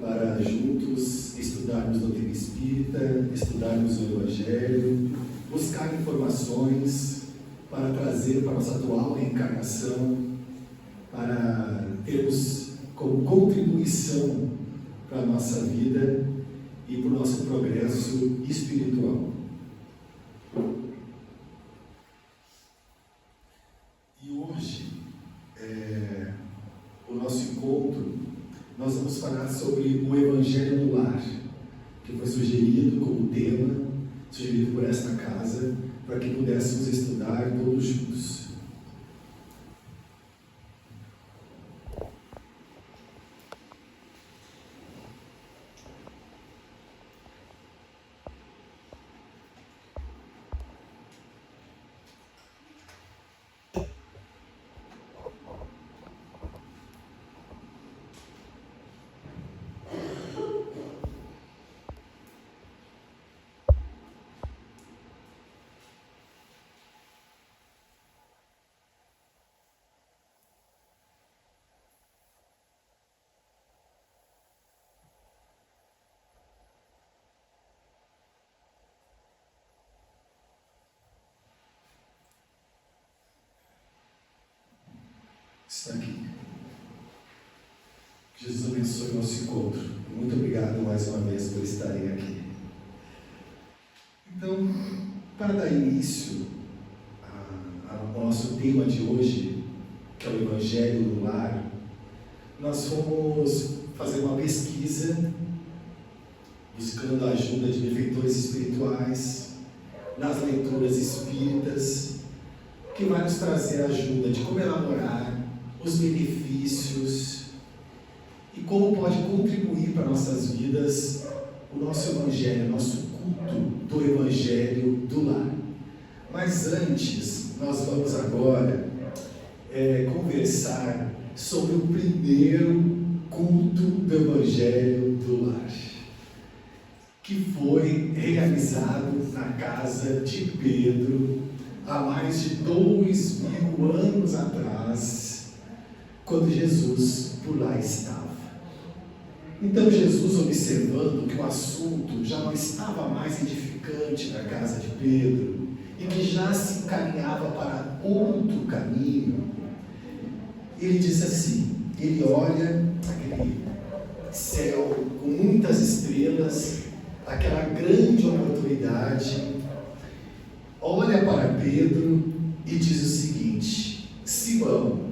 para juntos estudarmos doutrina espírita, estudarmos o Evangelho, buscar informações para trazer para a nossa atual reencarnação, para termos como contribuição para a nossa vida e para o nosso progresso espiritual. E hoje, o nosso encontro, nós vamos falar sobre o Evangelho do Lar, que foi sugerido como tema, sugerido por esta casa, para que pudéssemos estudar todos juntos. Está aqui. Jesus abençoe o nosso encontro. Muito obrigado mais uma vez por estarem aqui. Então, para dar início ao nosso tema de hoje, que é o Evangelho do Lar, nós fomos fazer uma pesquisa, buscando a ajuda de benfeitores espirituais, nas leituras espíritas, que vai nos trazer ajuda de como elaborar os benefícios e como pode contribuir para nossas vidas o nosso Evangelho, nosso culto do Evangelho do Lar. Mas antes, nós vamos agora conversar sobre o primeiro culto do Evangelho do Lar, que foi realizado na casa de Pedro há mais de 2000 anos atrás, quando Jesus por lá estava. Então Jesus, observando que o assunto já não estava mais edificante na casa de Pedro e que já se encaminhava para outro caminho, ele disse assim, ele olha aquele céu com muitas estrelas, aquela grande oportunidade, olha para Pedro e diz o seguinte: Simão,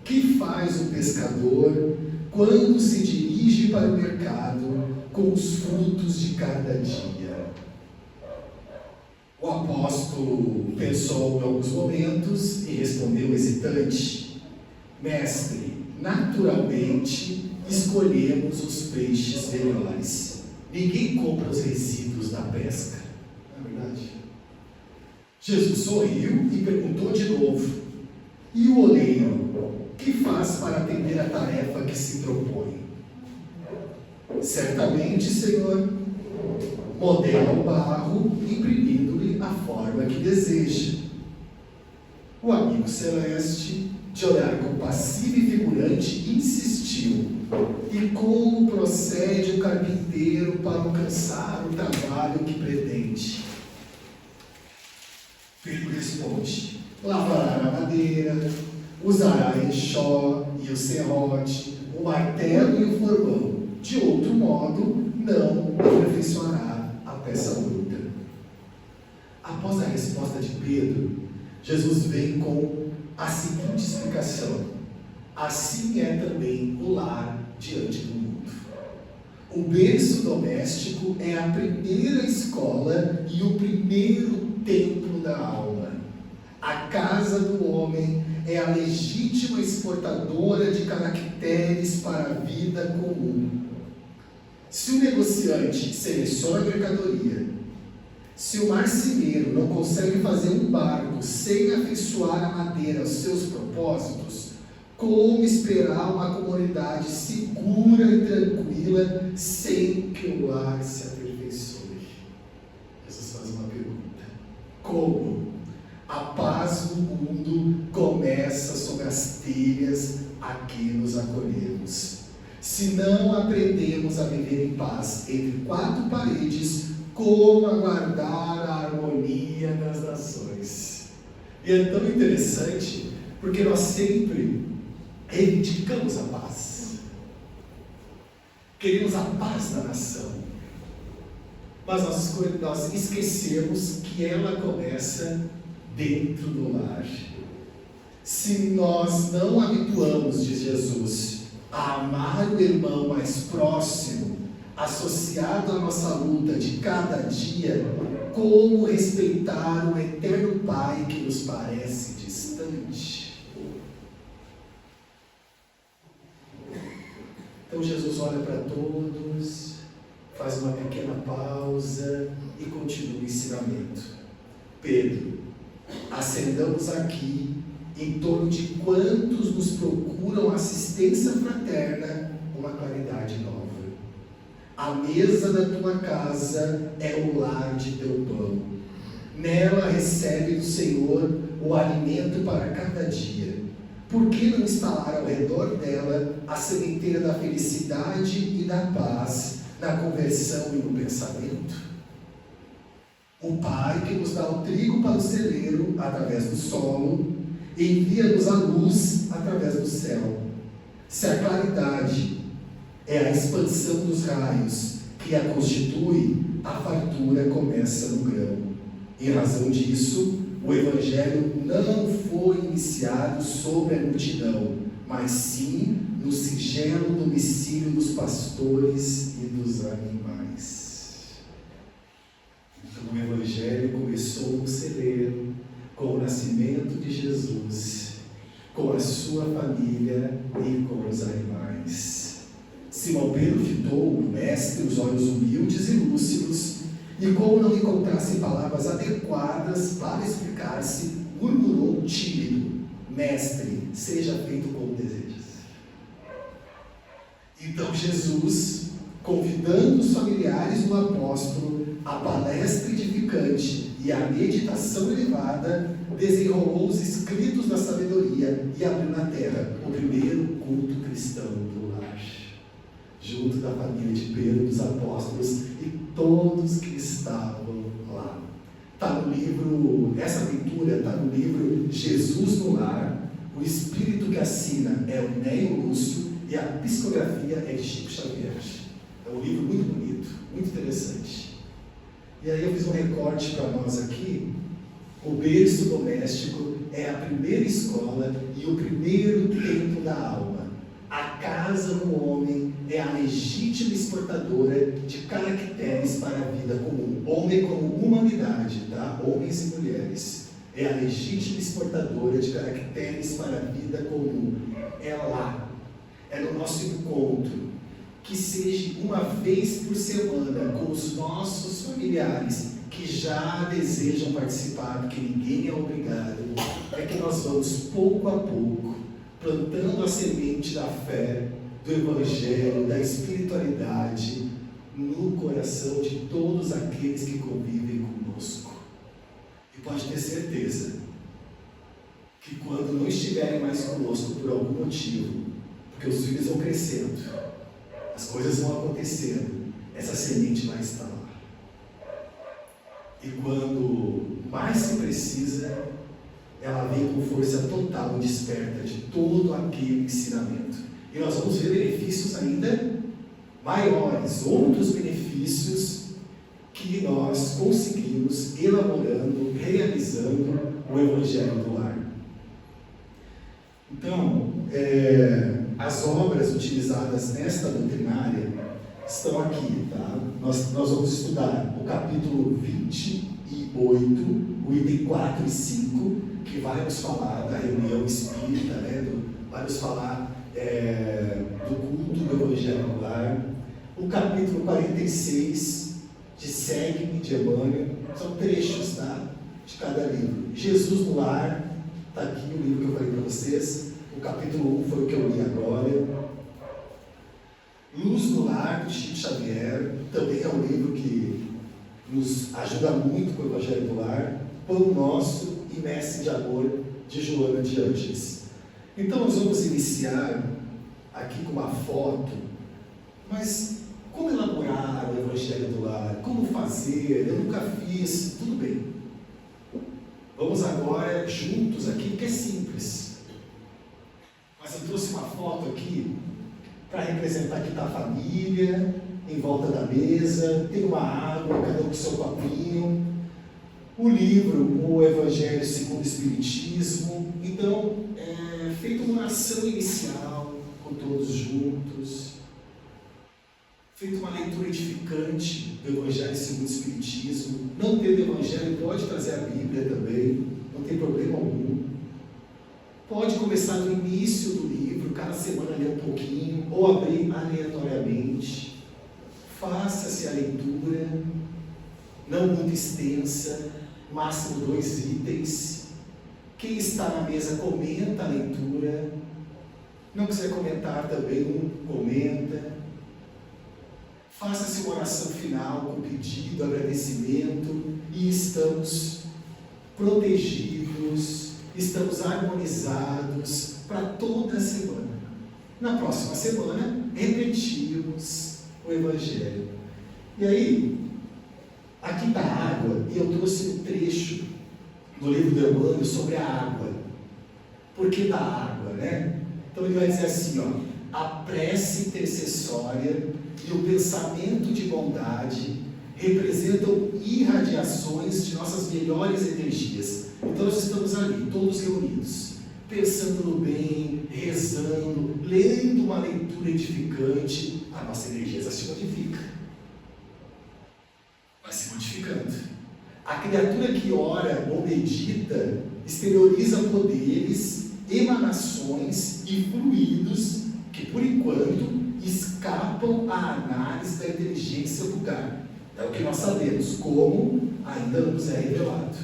que faz o pescador quando se dirige para o mercado com os frutos de cada dia? O apóstolo pensou em alguns momentos e respondeu hesitante: Mestre, naturalmente escolhemos os peixes melhores. Ninguém compra os resíduos da pesca. Não é verdade? Jesus sorriu e perguntou de novo: E o oleiro, que faz para atender a tarefa que se propõe? Certamente, Senhor, modela o barro, imprimindo-lhe a forma que deseja. O amigo celeste, de olhar compassivo e figurante, insistiu: E como procede o carpinteiro para alcançar o trabalho que pretende? Pedro responde: lavará a madeira, usará a enxó e o serrote, o martelo e o formão. De outro modo, não aperfeiçoará a peça bruta. Após a resposta de Pedro, Jesus vem com a seguinte explicação: assim é também o lar diante do mundo. O berço doméstico é a primeira escola e o primeiro templo da alma. A casa do homem é a legítima exportadora de caracteres para a vida comum. Se o negociante seleciona a mercadoria, se o marceneiro não consegue fazer um barco sem afeiçoar a madeira aos seus propósitos, como esperar uma comunidade segura e tranquila sem que o lar se aperfeiçoe? Jesus faz uma pergunta: como? A paz do mundo começa sob as telhas a que nos acolhemos. se não aprendemos a viver em paz entre quatro paredes, como aguardar a harmonia das nações? E é tão interessante, porque nós sempre reivindicamos a paz. Queremos a paz da nação. Mas nós esquecemos que ela começa dentro do lar. Se nós não habituamos, diz Jesus, a amar o irmão mais próximo, associado à nossa luta de cada dia, como respeitar o eterno Pai que nos parece distante? Então Jesus olha para todos, faz uma pequena pausa e continua o ensinamento. Pedro, acendamos aqui em torno de quantos nos procuram assistência fraterna, uma caridade nova. A mesa da tua casa é o lar de teu pão. Nela recebe do Senhor o alimento para cada dia. Por que não instalar ao redor dela a sementeira da felicidade e da paz, na conversão e no pensamento? O Pai que nos dá o trigo para o celeiro através do solo, envia-nos a luz através do céu. Se a claridade é a expansão dos raios que a constitui, a fartura começa no grão. Em razão disso, o Evangelho não foi iniciado sobre a multidão, mas sim no singelo domicílio dos pastores e dos animais. Então o Evangelho começou no celeiro, com o nascimento de Jesus, com a sua família e com os animais. Simão Pedro fitou o mestre, os olhos humildes e lúcidos, e como não encontrasse palavras adequadas para explicar-se, murmurou tímido: mestre, seja feito como desejas. Então Jesus, convidando os familiares do apóstolo à palestra edificante e à meditação elevada, desenrolou os escritos da sabedoria e abriu na terra o primeiro culto cristão do lar, junto da família de Pedro, dos apóstolos e todos que estavam lá. Está no livro, essa leitura está no livro Jesus no Lar. O espírito que assina é o Neio Lúcio e a psicografia é de Chico Xavier. É um livro muito bonito, muito interessante. E aí eu fiz um recorte para nós aqui. O berço doméstico é a primeira escola e o primeiro templo da alma. A casa do homem é a legítima exportadora de caracteres para a vida comum. Homem como humanidade, tá? Homens e mulheres. É a legítima exportadora de caracteres para a vida comum. É lá. É no nosso encontro. Que seja uma vez por semana com os nossos familiares que já desejam participar, porque ninguém é obrigado. É que nós vamos pouco a pouco plantando a semente da fé, do Evangelho, da espiritualidade no coração de todos aqueles que convivem conosco. E pode ter certeza que quando não estiverem mais conosco por algum motivo, porque os filhos vão crescendo, as coisas vão acontecendo, essa semente vai estar lá. E quando mais se precisa, ela vem com força total e desperta de todo aquele ensinamento. E nós vamos ver benefícios ainda maiores, outros benefícios que nós conseguimos elaborando, realizando o Evangelho do Lar. Então, as obras utilizadas nesta doutrinária estão aqui, tá? Nós vamos estudar o capítulo 28, o item 4 e 5, que vai nos falar da reunião espírita, né? Vai nos falar do culto do Evangelho no Lar. O capítulo 46, de Segue-me, de Emmanuel, são trechos, tá? De cada livro. Jesus no Lar, está aqui o livro que eu falei para vocês. O capítulo 1 foi o que eu li agora. Luz no Lar, de Chico Xavier, também é um livro que nos ajuda muito com o Evangelho do Lar. Pão Nosso e Mestre de Amor, de Joana de Ângeles. Então nós vamos iniciar aqui com uma foto Mas como elaborar o Evangelho do Lar? Como fazer? Eu nunca fiz. Tudo bem. Vamos agora juntos aqui, porque é simples. Mas eu trouxe uma foto aqui para representar que está a família em volta da mesa, tem uma água, cada um com seu copinho, o livro, o Evangelho segundo o Espiritismo. Então, é feita uma oração inicial com todos juntos, feita uma leitura edificante do Evangelho segundo o Espiritismo. Não tendo Evangelho, pode trazer a Bíblia também, não tem problema algum. Pode começar no início do livro, cada semana ler um pouquinho, ou abrir aleatoriamente. Faça-se a leitura, não muito extensa, máximo 2 itens. Quem está na mesa comenta a leitura. Não quiser comentar também, comenta. Faça-se uma oração final com pedido, agradecimento, e estamos protegidos, estamos harmonizados para toda a semana. Na próxima semana, repetimos o Evangelho. E aí, aqui está a água, e eu trouxe um trecho do livro do Emmanuel sobre a água. Por que da água, né? Então ele vai dizer assim, ó: a prece intercessória e o pensamento de bondade representam irradiações de nossas melhores energias. Então nós estamos ali, todos reunidos, pensando no bem, rezando, lendo uma leitura edificante. A nossa energia já se modifica, vai se modificando. A criatura que ora ou medita exterioriza poderes, emanações e fluidos que, por enquanto, escapam à análise da inteligência vulgar. É o que nós sabemos, como ainda não nos é revelado.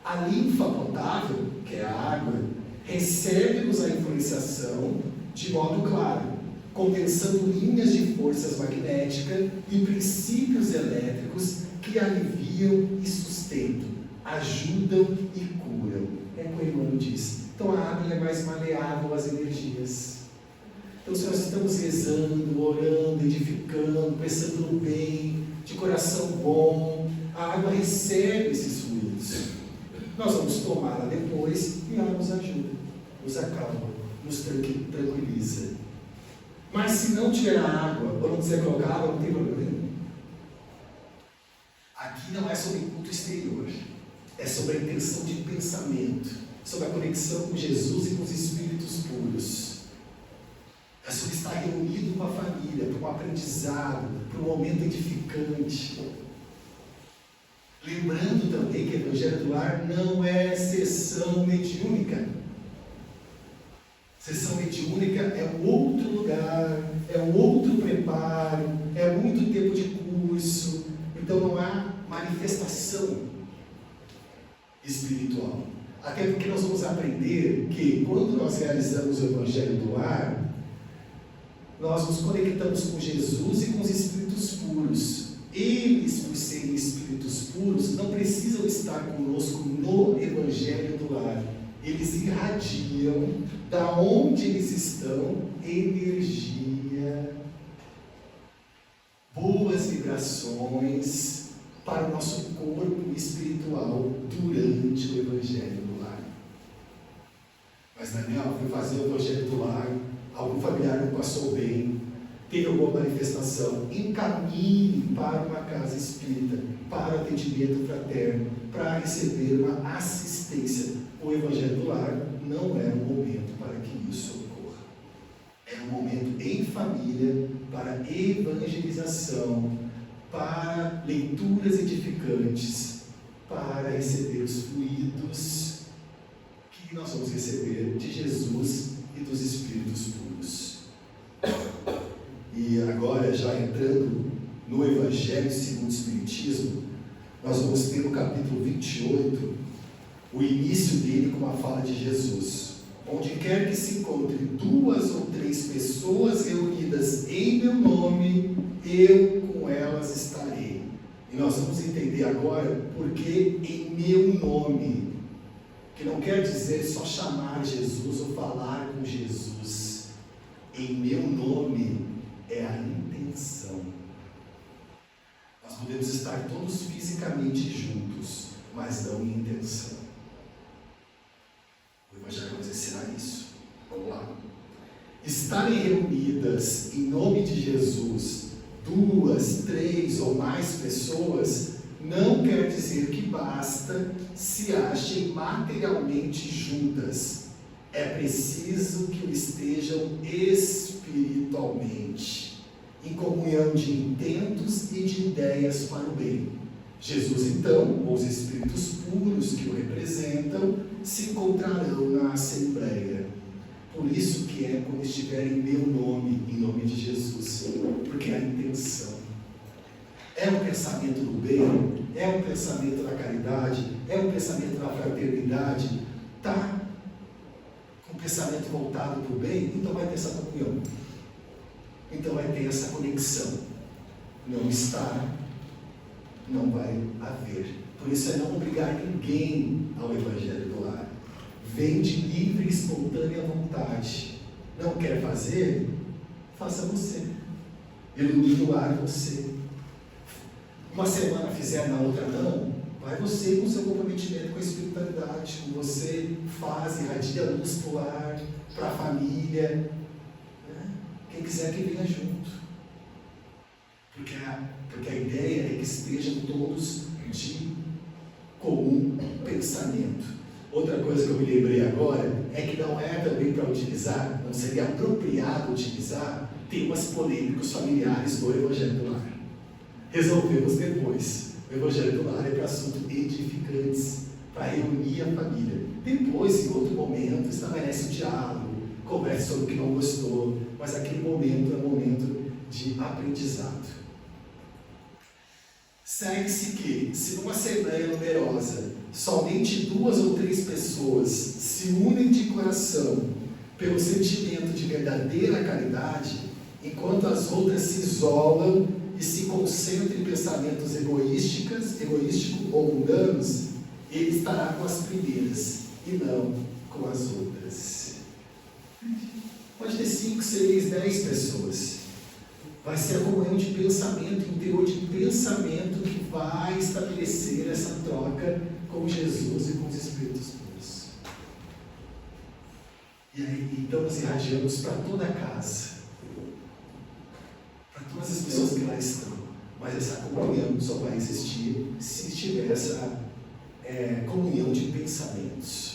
A linfa potável, que é a água, recebe-nos a influenciação de modo claro, condensando linhas de forças magnéticas e princípios elétricos que aliviam e sustentam, ajudam e curam. É como o irmão diz. Então a água é mais maleável às energias. Então se nós estamos rezando, orando, edificando, pensando no bem, de coração bom, a água recebe esses fluidos. Nós vamos tomá-la depois e ela nos ajuda, nos acalma, nos tranquiliza. Mas se não tiver água, ou não quiser colocar água, não tem problema nenhum. Aqui não é sobre culto exterior, é sobre a intenção de pensamento, sobre a conexão com Jesus e com os Espíritos puros. É sobre estar reunido com a família, para um aprendizado, para um momento edificante. Lembrando também que o Evangelho do Lar não é sessão mediúnica. Sessão mediúnica é um outro lugar, é um outro preparo, é muito tempo de curso, então não há manifestação espiritual. Até porque nós vamos aprender que quando nós realizamos o Evangelho do Lar, nós nos conectamos com Jesus e com os Espíritos puros. Eles, por serem Espíritos puros, não precisam estar conosco no Evangelho do Lar. Eles irradiam, da onde eles estão, energia, boas vibrações para o nosso corpo espiritual durante o Evangelho do Lar. Mas Daniel, fui fazer o Evangelho do Lar, algum familiar não passou bem, teve alguma manifestação, encaminhe para uma casa espírita, para atendimento fraterno, para receber uma assistência. O Evangelho do Lar não é um momento para que isso ocorra. É um momento em família, para evangelização, para leituras edificantes, para receber os fluidos que nós vamos receber de Jesus e dos Espíritos puros. E agora, já entrando no Evangelho segundo o Espiritismo, nós vamos ter no capítulo 28, o início dele com a fala de Jesus. Onde quer que se encontre 2 ou 3 pessoas reunidas em meu nome, eu com elas estarei. E nós vamos entender agora porque em meu nome, que não quer dizer só chamar Jesus ou falar com Jesus. Em meu nome é a intenção. podemos estar todos fisicamente juntos, mas não em intenção. O Evangelho vai ensinar isso. Vamos lá. Estarem reunidas em nome de Jesus 2, 3 ou mais pessoas não quer dizer que basta se achem materialmente juntas. É preciso que o estejam espiritualmente, em comunhão de intentos e de ideias para o bem. Jesus, então, ou os espíritos puros que o representam, se encontrarão na Assembleia. Por isso que é quando estiver em meu nome, em nome de Jesus, porque é a intenção. É um pensamento do bem, é um pensamento da caridade, é um pensamento da fraternidade, tá? Com um pensamento voltado para o bem, então vai ter essa comunhão. Então vai ter essa conexão. Não está, não vai haver. Por isso é não obrigar ninguém ao Evangelho do Lar. Vem de livre e espontânea vontade. Não quer fazer? Faça você. Ilumine o lar você. Uma semana fizer, na outra não, vai você com o seu comprometimento com a espiritualidade, com você faz, irradia luz para o lar, para a família. Quem quiser que venha junto. Porque a ideia é que estejam todos de comum pensamento. Outra coisa que eu me lembrei agora é que não é também para utilizar, não seria apropriado utilizar temas polêmicos familiares do Evangelho do Lar. Resolvemos depois. O Evangelho do Lar é para assuntos edificantes, para reunir a família. Depois, em outro momento, estabelece o diálogo, conversa sobre o que não gostou, mas aquele momento é um momento de aprendizado. Segue-se que, se numa assembleia numerosa, somente 2 ou 3 pessoas se unem de coração pelo sentimento de verdadeira caridade, enquanto as outras se isolam e se concentram em pensamentos egoísticos ou mundanos, ele estará com as primeiras e não com as outras. Pode ter 5, 6, 10 pessoas. Vai ser a comunhão de pensamento, um teor de pensamento que vai estabelecer essa troca com Jesus e com os Espíritos puros. E aí, então, nós irradiamos para toda a casa, para todas as pessoas que lá estão. Mas essa comunhão só vai existir se tiver essa comunhão de pensamentos.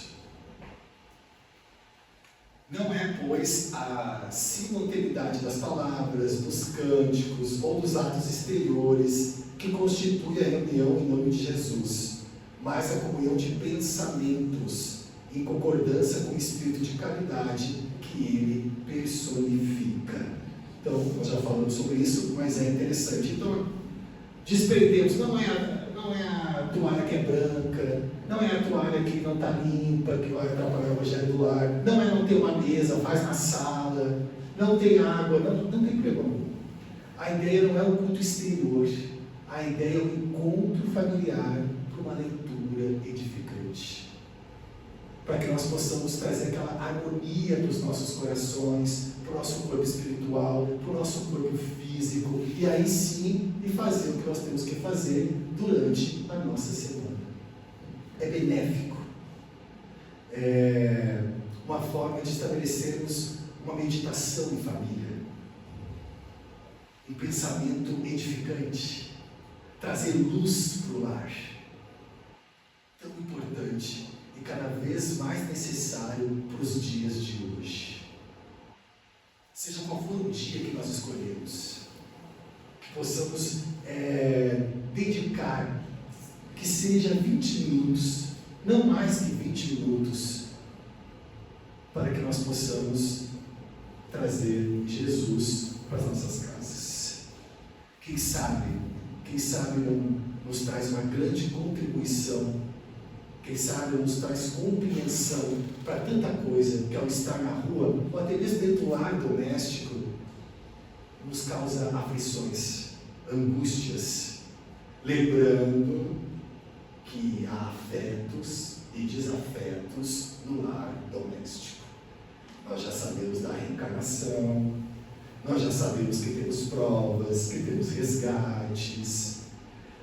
Não é, pois, a simultaneidade das palavras, dos cânticos ou dos atos exteriores que constitui a reunião em nome de Jesus, mas a comunhão de pensamentos em concordância com o espírito de caridade que ele personifica. Então, nós já falamos sobre isso, mas é interessante. Então, desprendemos, não é a toalha que é branca, não é a toalha que não está limpa, que vai atrapalhar o Evangelho do Lar, não é não ter uma mesa, faz na sala, não tem água, não tem problema. A ideia não é o culto exterior, a ideia é o encontro familiar para uma leitura edificante. Para que nós possamos trazer aquela harmonia para os nossos corações, para o nosso corpo espiritual, para o nosso corpo físico, e aí sim, e fazer o que nós temos que fazer durante a nossa semana. É benéfico. É uma forma de estabelecermos uma meditação em família, um pensamento edificante, trazer luz para o lar. Tão importante e cada vez mais necessário para os dias de hoje. Seja qual for o dia que nós escolhemos, que possamos dedicar, que seja 20 minutos, não mais que 20 minutos, para que nós possamos trazer Jesus para as nossas casas. Quem sabe não nos traz uma grande contribuição, quem sabe nos traz compreensão para tanta coisa que ao estar na rua, ou até mesmo dentro do lar doméstico, nos causa aflições, angústias, lembrando que há afetos e desafetos no lar doméstico. Nós já sabemos da reencarnação, nós já sabemos que temos provas, que temos resgates,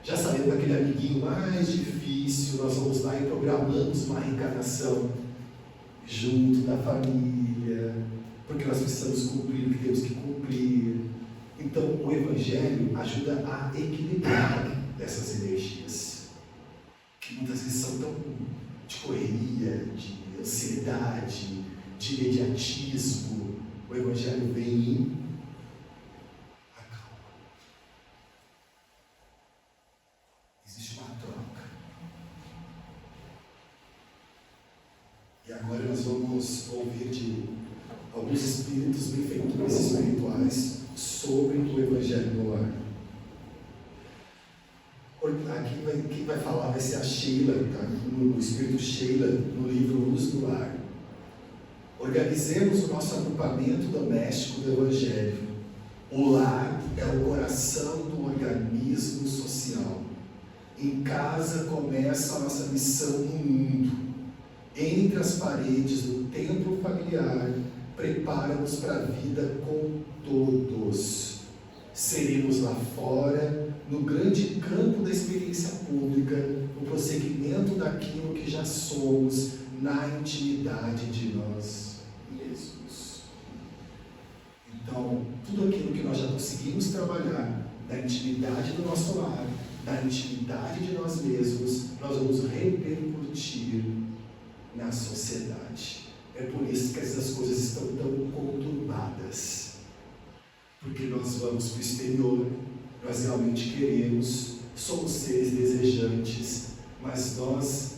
Já sabendo daquele amiguinho mais difícil, nós vamos lá e programamos uma reencarnação junto da família, porque nós precisamos cumprir o que temos que cumprir. Então, o Evangelho ajuda a equilibrar essas energias, que muitas vezes são tão de correria, de ansiedade, de imediatismo. O Evangelho vem e acalma. Existe uma troca. E agora nós vamos ouvir de alguns espíritos, benfeitores espirituais, sobre o Evangelho no Lar. Aqui quem vai falar vai ser a Sheila, tá? O espírito Sheila, no livro Luz do Lar. Organizemos o nosso agrupamento doméstico do Evangelho. O lar é o coração do organismo social. Em casa começa a nossa missão no mundo. Entre as paredes do templo familiar, prepara-nos para a vida com todos. Seremos lá fora, no grande campo da experiência pública, no prosseguimento daquilo que já somos, na intimidade de nós mesmos. Então, tudo aquilo que nós já conseguimos trabalhar, na intimidade do nosso lar, na intimidade de nós mesmos, nós vamos repercutir na sociedade. É por isso que essas coisas estão tão conturbadas. Porque nós vamos para o exterior, nós realmente queremos, somos seres desejantes, mas nós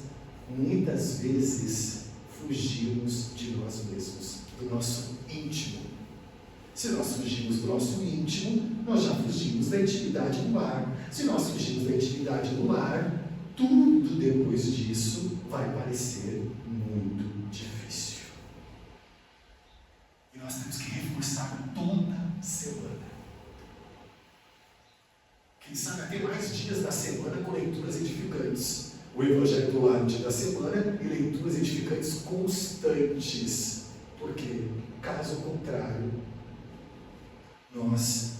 muitas vezes fugimos de nós mesmos, do nosso íntimo. Se nós fugimos do nosso íntimo, nós já fugimos da intimidade do lar. Se nós fugimos da intimidade do lar, tudo depois disso vai parecer muito difícil. E nós temos que reforçar toda semana. Quem sabe até mais dias da semana com leituras edificantes. O Evangelho do Lar no dia da semana e leituras edificantes constantes. Porque, caso contrário, nós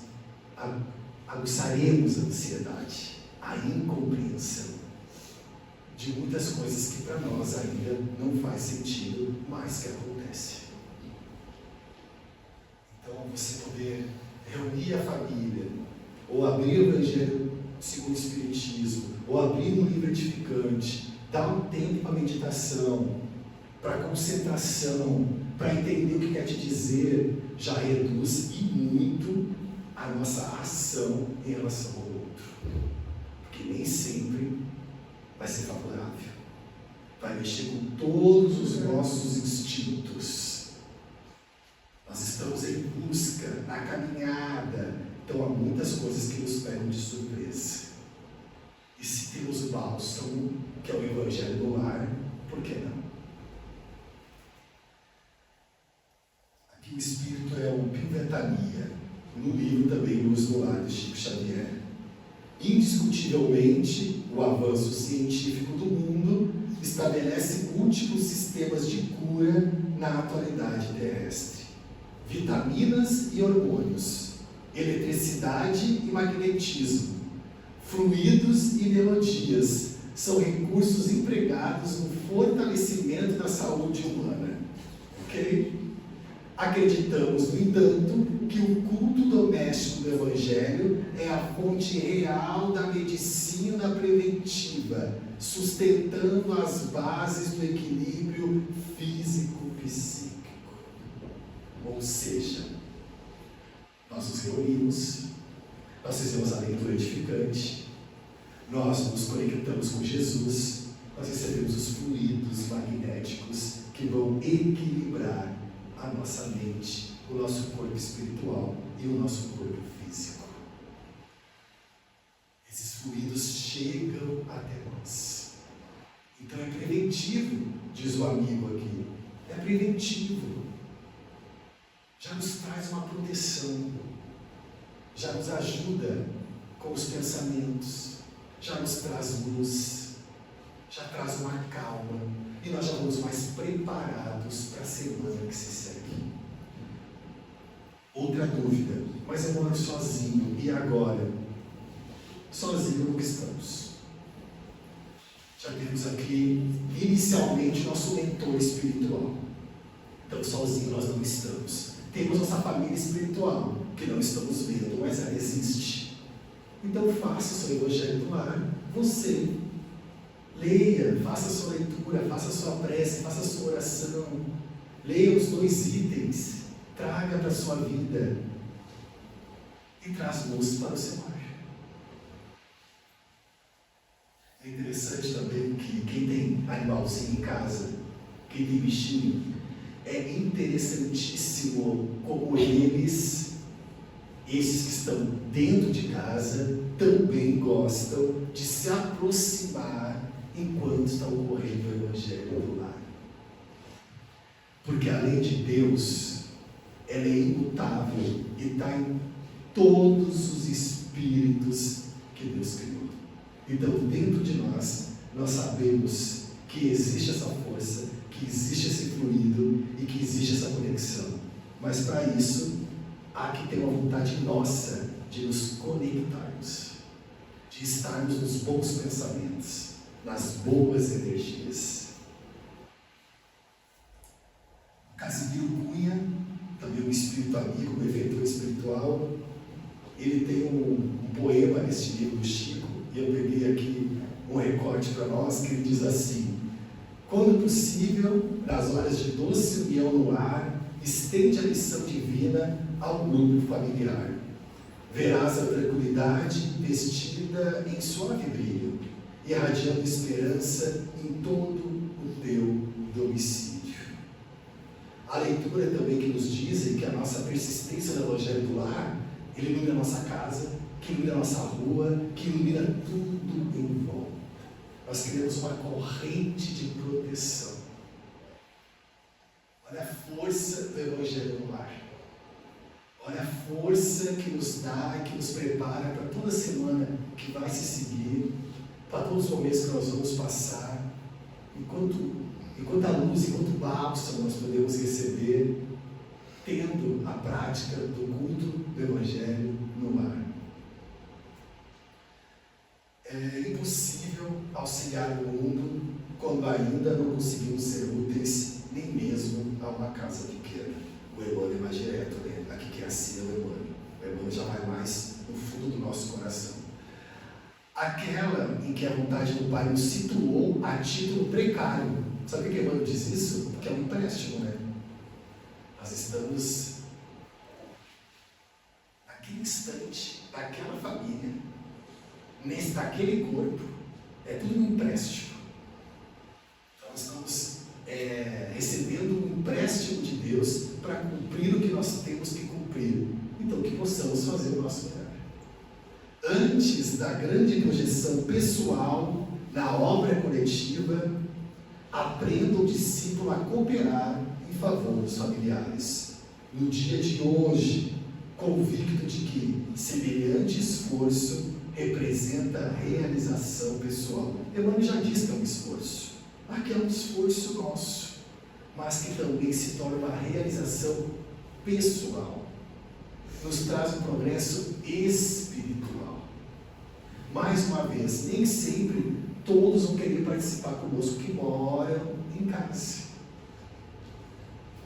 aguçaremos a ansiedade, a incompreensão de muitas coisas que para nós ainda não faz sentido, mas que acontece. Então, você poder reunir a família, ou abrir o Evangelho segundo o Espiritismo, ou abrir um livro edificante, dar um tempo para meditação, para concentração, para entender o que quer te dizer, já reduz e muito a nossa ação em relação ao outro. Porque nem sempre vai ser favorável. Vai mexer com todos os nossos instintos. Nós estamos em busca, na caminhada. Então há muitas coisas que nos pegam de surpresa. E se temos o bálsamo, que é o Evangelho do Lar, por que não? Aqui o Espírito é o Pio Ventania, no livro também Luz do Lar, de Chico Xavier. Indiscutivelmente, o avanço científico do mundo estabelece múltiplos sistemas de cura na atualidade terrestre. Vitaminas e hormônios, eletricidade e magnetismo, fluidos e melodias são recursos empregados no fortalecimento da saúde humana. Ok? Acreditamos, no entanto, que o culto doméstico do Evangelho é a fonte real da medicina preventiva, sustentando as bases do equilíbrio físico-psíquico. Ou seja, nós nos reunimos, nós fizemos a leitura edificante, nós nos conectamos com Jesus, nós recebemos os fluidos magnéticos que vão equilibrar a nossa mente, o nosso corpo espiritual e o nosso corpo físico. Esses fluidos chegam até nós. Então é preventivo, diz o amigo aqui. É preventivo. Já nos traz uma proteção. Já nos ajuda com os pensamentos. Já nos traz luz. Já traz uma calma. E nós já vamos mais preparados para a semana que se segue. Outra dúvida, mas eu moro sozinho, e agora? sozinhos nunca estamos. Já temos aqui, inicialmente, nosso mentor espiritual. Então, sozinhos nós não estamos. Temos nossa família espiritual, que não estamos vendo, mas ela existe. Então, faça o seu evangelho do lar, você. Leia, faça a sua leitura, faça a sua prece, faça a sua oração. Leia os 2 itens, traga para a sua vida e traz luz para o seu lar. É interessante também que quem tem animalzinho em casa, quem tem bichinho, é interessantíssimo como eles, esses que estão dentro de casa, também gostam de se aproximar enquanto está ocorrendo o evangelho do lar. Porque a lei de Deus, ela é imutável e está em todos os espíritos que Deus criou. Então, dentro de nós, nós sabemos que existe essa força, que existe esse fluido e que existe essa conexão. Mas para isso, há que ter uma vontade nossa de nos conectarmos, de estarmos nos bons pensamentos, nas boas energias. Casimiro Cunha, também um espírito amigo, um benfeitor espiritual, ele tem um poema neste livro do Chico, e eu peguei aqui um recorte para nós, que ele diz assim: quando possível, nas horas de doce união no lar, estende a missão divina ao grupo familiar. Verás a tranquilidade vestida em suave brilho, irradiando esperança em todo o teu domicílio. A leitura também que nos dizem que a nossa persistência no Evangelho do Lar, ele ilumina a nossa casa, que ilumina a nossa rua, que ilumina tudo em volta. Nós criamos uma corrente de proteção. Olha a força do Evangelho no Lar. Olha a força que nos dá, que nos prepara para toda semana que vai se seguir, para todos os momentos que nós vamos passar, enquanto a luz, enquanto bálsamo nós podemos receber, tendo a prática do culto do Evangelho no lar. É impossível auxiliar o mundo quando ainda não conseguimos ser úteis nem mesmo a uma casa pequena. O Emmanuel é mais direto, né? Aqui que é assim é o Emmanuel. O Emmanuel já vai mais no fundo do nosso coração. Aquela em que a vontade do Pai nos situou a título precário. Sabe por que Emmanuel diz isso? Porque é um empréstimo, né? Nós estamos naquele instante, naquela família, naquele corpo, é tudo um empréstimo. Então nós estamos recebendo um empréstimo de Deus para cumprir o que nós temos que cumprir. Então que possamos fazer o nosso melhor. Antes da grande projeção pessoal na obra coletiva, aprenda o discípulo a cooperar em favor dos familiares. No dia de hoje, convicto de que semelhante esforço representa a realização pessoal. Emmanuel já disse que é um esforço. Aqui é um esforço nosso, mas que também se torna uma realização pessoal. Nos traz um progresso espiritual. Mais uma vez, nem sempre todos vão querer participar conosco que moram em casa.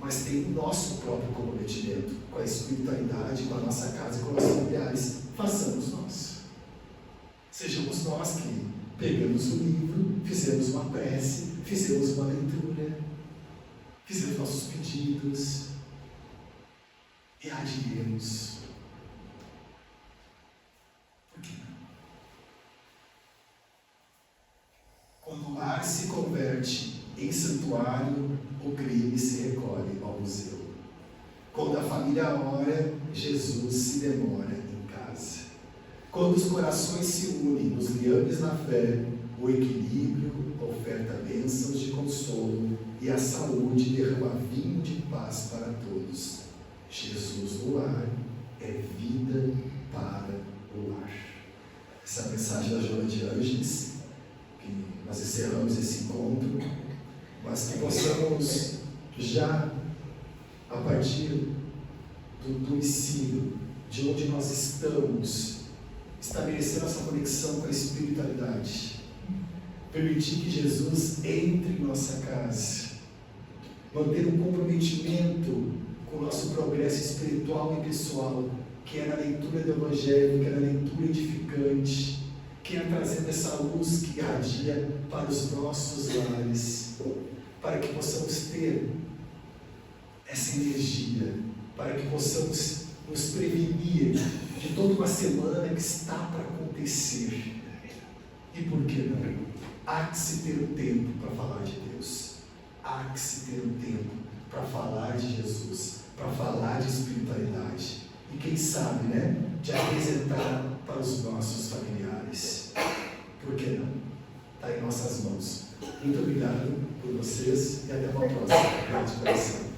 Mas tem o nosso próprio comprometimento com a espiritualidade, com a nossa casa e com os familiares. Façamos nós. Sejamos nós que pegamos o livro, fizemos uma prece, fizemos uma leitura, fizemos nossos pedidos e adiemos. Por que não? Quando o lar se converte em santuário, o crime se recolhe ao museu. Quando a família ora, Jesus se demora em casa. Quando os corações se unem nos liames da fé, o equilíbrio oferta bênçãos de consolo e a saúde derrama vinho de paz para todos. Jesus no lar é vida para o lar. Essa é a mensagem da Joana de Ângeles, que nós encerramos esse encontro, mas que possamos já, a partir do ensino, de onde nós estamos, estabelecer nossa conexão com a espiritualidade, permitir que Jesus entre em nossa casa, manter um comprometimento com o nosso progresso espiritual e pessoal, que é na leitura do Evangelho, que é na leitura edificante, que é trazendo essa luz que irradia para os nossos lares, para que possamos ter essa energia, para que possamos nos prevenir de toda uma semana que está para acontecer. E por que não? Há que se ter um tempo para falar de Deus, há que se ter um tempo para falar de Jesus, para falar de espiritualidade, e quem sabe, né, de apresentar para os nossos familiares. Por que não? Está em nossas mãos. Muito obrigado por vocês e até uma próxima. Grande coração.